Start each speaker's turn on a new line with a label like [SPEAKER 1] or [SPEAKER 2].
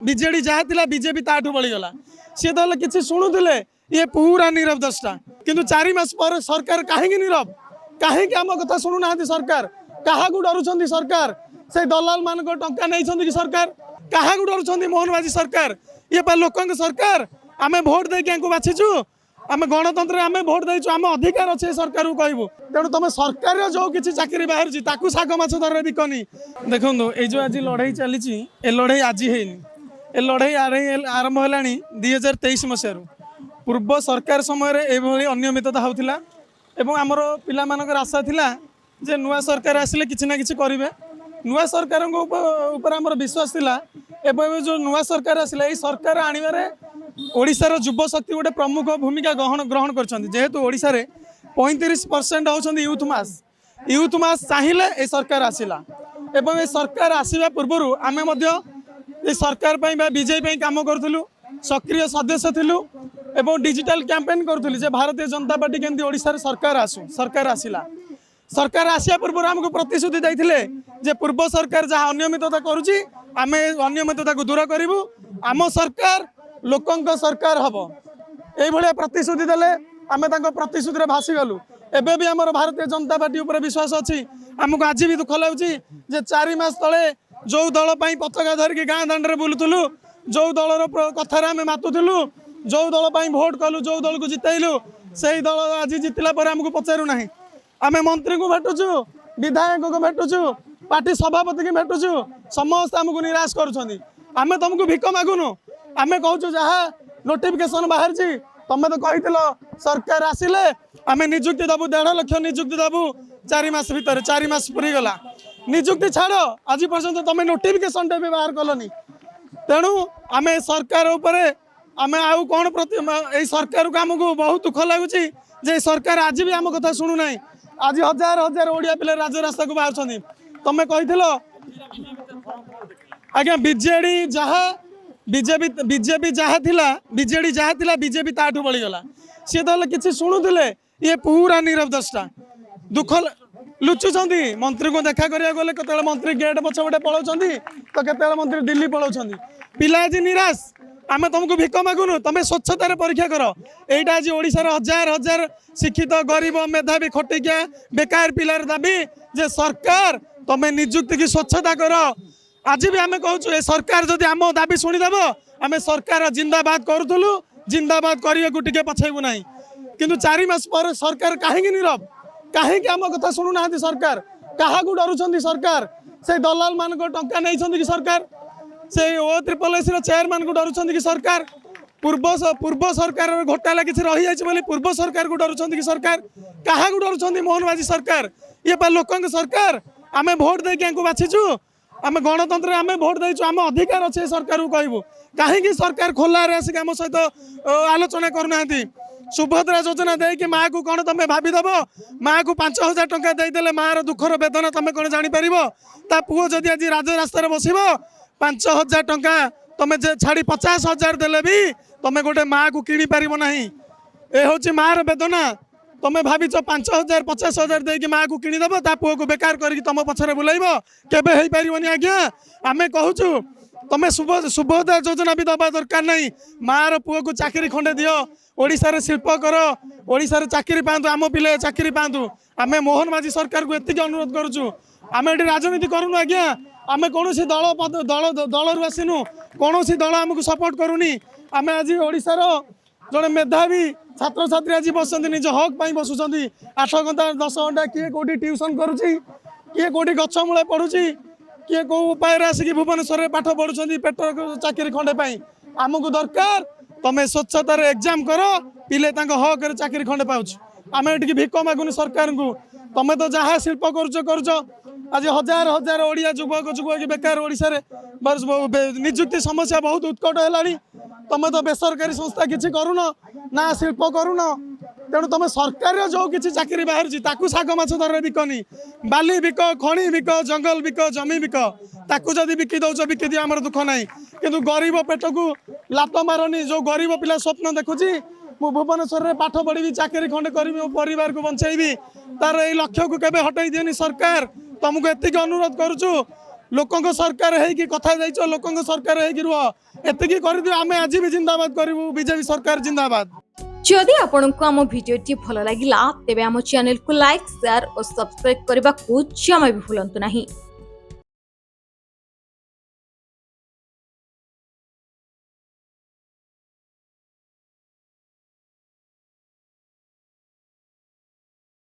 [SPEAKER 1] BJD ଯାହା ଥିଲା BJP ତାଠୁ ବଳିଗଲା। ସିଏ ତାହେଲେ କିଛି ଶୁଣୁଥିଲେ, ଇଏ ପୁରା नीरव दृष्टा। किंतु 4 मास पर सरकार कहीं नीरव, कहीं आम कथा शुणुना सरकार क्या डरुंच सरकार से दलाल मान टंका नहीं कि सरकार क्या डरुंच मोहन माझी सरकार ये लोक सरकार आम भोट देकी बाछीचु आम गणतंत्र आम भोट देचु आम अधिकार अच्छे सरकार को कहबू तेणु तुम सरकार जो किसी चाकरी बाहर शाग माछ दर बिकनी देखो ये जो आज लड़ाई चली ए लड़ाई आज है ए लड़ाई आरंभ है 2023 मसीह पूर्व सरकार समय ये अनियमितता होता आमर पिलामानकर आशा थिला जे नुआ सरकार आसिले किछि ना किछि करिवे नुआ सरकार ऊपर आमर विश्वास थिला एवं जो नुआ सरकार आसिला ए सरकार आनिबारे ओडिशार युव शक्ति गोटे प्रमुख भूमिका ग्रहण करछन्ति जेहेतु ओडिशा रे 35% होछन्ति यूथ मास चाहिए ए सरकार आसिला एवं ए सरकार आसीबा पूर्वरु आमे मध्य ए सरकार पई बा बीजेपी पई काम करथुलु सक्रिय सदस्य थिलु एवं डिजिटल कैंपेन करुली जे भारतीय जनता पार्टी केमती ओडिशा रे सरकार आसिला सरकार आसिया पूर्व आमको प्रतिश्रुति देते जे पूर्व सरकार जहाँ अनियमितता करुच्ची आम अनियमितता को दूर करूँ आम सरकार लोकंक सरकार हम ये प्रतिश्रुति देले आम प्रतिश्रुति भासीगलु एबे भी आम भारतीय जनता पार्टी उपर विश्वास अच्छी आमको आज भी दुख लगुच 4 मास तले जो दल पताका धरिकी गाँ दांडे बुलूलु जो दलर कथार आम मातुलु जो दल भोट कलु जो दल को जितैलु से दल आज जितला आमको पचारू ना आम मंत्री को भेटुचु विधायक को भेटुचु पार्टी सभापति की भेटुचु समस्त आमको निराश करुछन्ति आम तुमको भिक मागुनु आम कहूँ जहाँ नोटिफिकेशन बाहर तुम तो कही सरकार आसिले आम निजुक्ति दबु 1.5 लाख निजुक्ति दबु 4 मास भितर 4 मास पूरी गला निजुक्ति छाड़ आज पर्यंत तुम नोटिफिकेशन भी बाहर कलनी तेणु आम सरकार उपरे आम आउ कौन प्रति सरकार को आमको बहुत दुख लगुच जे सरकार आज भी आम कथा शुणु ना आज हजार हजार ओडिया पिले राजरास्ता को बाहर तुम कही आज्ञा बीजेडी जहाँ बीजेपी जहाँ थिला बीजेपी ताठू बलिगला सी तो किसी शुणुले ये पूरा नीरव दृष्टा दुख लुचुंट मंत्री को देखा करा गले केत मंत्री गेट पछपटे पलाउं तो केत मंत्री दिल्ली पलाउं पिला आज निराश आम तुमको भिक मागुनु तुम स्वच्छतार परीक्षा कर एटा आज ओडिशार हजार हजार शिक्षित गरीब मेधावी खटिकिया बेकार पिलार दाबी जे सरकार तुम निजुक्ति की स्वच्छता कर आज भी आम कहूँ ए सरकार जदि आम दाबी शुणीदेव आम सरकार जिंदाबाद करूँ जिंदाबाद करने को टे पछेबू ना किंतु 4 मास पर सरकार कहीं नीरव कहीं आम कथा शुणुना सरकार क्या डरुंच सरकार से दलाल मान टंका नहीं कि सरकार से OSS चेयरमैन को डरुंच कि सरकार पूर्व सरकार घोटाला किसी रही जाए पूर्व सरकार को डरुंच कि सरकार क्या डरुंच मोहन माझी सरकार ये लोक सरकार आम भोट देकी बाछीचु आम गणतंत्र आम भोट देचु आम अधिकार अच्छे सरकार को कहबू कहीं सरकार खोला आसिक आम सहित आलोचना करूना सुभद्रा योजना देकी माँ को कौन तुम भावीदेव माँ को 5,000 टंका देदेले माँ दुखर वेदना तुम कौन जापर ता पुओ जदि आज राजरास्तार बस 5,000 टंका तुम छाड़ी 50,000 देले भी तुम गोटे माँ को किणी पार ना ये हूँ माँ वेदना तुम भाविच 5,000 50,000 देकी माँ को किणीदेव ता पुओ को बेकार करके तुम पछरे बुलाइब केबे हो पारनी आज्ञा आम कहूँ तुम सुभद्रा योजना भी दबा दरकार नहीं माँ पुओ को चाकरी खंडे दियो ओडिशा रे शिल्प कर ओडिशा रे चाकरी पातु आम पिले चाकरी पातु आम मोहन माझी सरकार को एति अनुरोध करुचु आम ये राजनीति करूँ आज्ञा आम कौन दल दल दल आसीनु कौन दल आमको सपोर्ट करूनी आम आज ओडिशार जड़े मेधावी छात्र छात्री आज बसुँच निज हक पर बसुँच 8 घंटा 10 घंटा किए कौटी ट्यूशन करुच्ची किए कौटी गछ मूले पढ़ुची किए कौ उपाय आसिक भुवनेश्वर पाठ पढ़ुं पेट चाकरी खंडे आमको दरकार तुम स्वच्छतार एग्जाम कर पिले हक चाकरी खंडे पाँच आम ये भिक मागुनि सरकार को तुम तो जहाँ शिल्प कर आज हजार हजार ओडिया युवक युवक बेकार ओडिशा निजुक्ति समस्या बहुत उत्कट है तुम तो बेसरकारी संस्था किसी करून ना शिल्प करून तेणु तुम सरकार जो किसी चाकरी बाहर शाग माछ दर बिकनी बाली बिक खणी बिक जंगल बिक जमी बिक ताकू जदि बिकी दौच बिकी दियो आमर दुख ना किंतु गरीब पेट को लात मारनी जो गरीब पिला स्वप्न देखुची मु भुवनेश्वर में पाठ पढ़ी चाकरी खंडे करी मो परिवार को बंचाइबी तार ये लक्ष्य को केबे हटाई दियोनी सरकार तुमको एतिक अनुरोध करुचु लोकों सरकार है कि कथा जाइछ लोकों सरकार है कि रुह एतिकी करदियो आमे आज भी जिंदाबाद करिवु बीजेपी सरकार जिंदाबाद।
[SPEAKER 2] जदि आपंक आम भिडी भल लगा तेब आम चैनल को लाइक शेयर और सब्सक्राइब करने को जमा भी भूलु नहीं।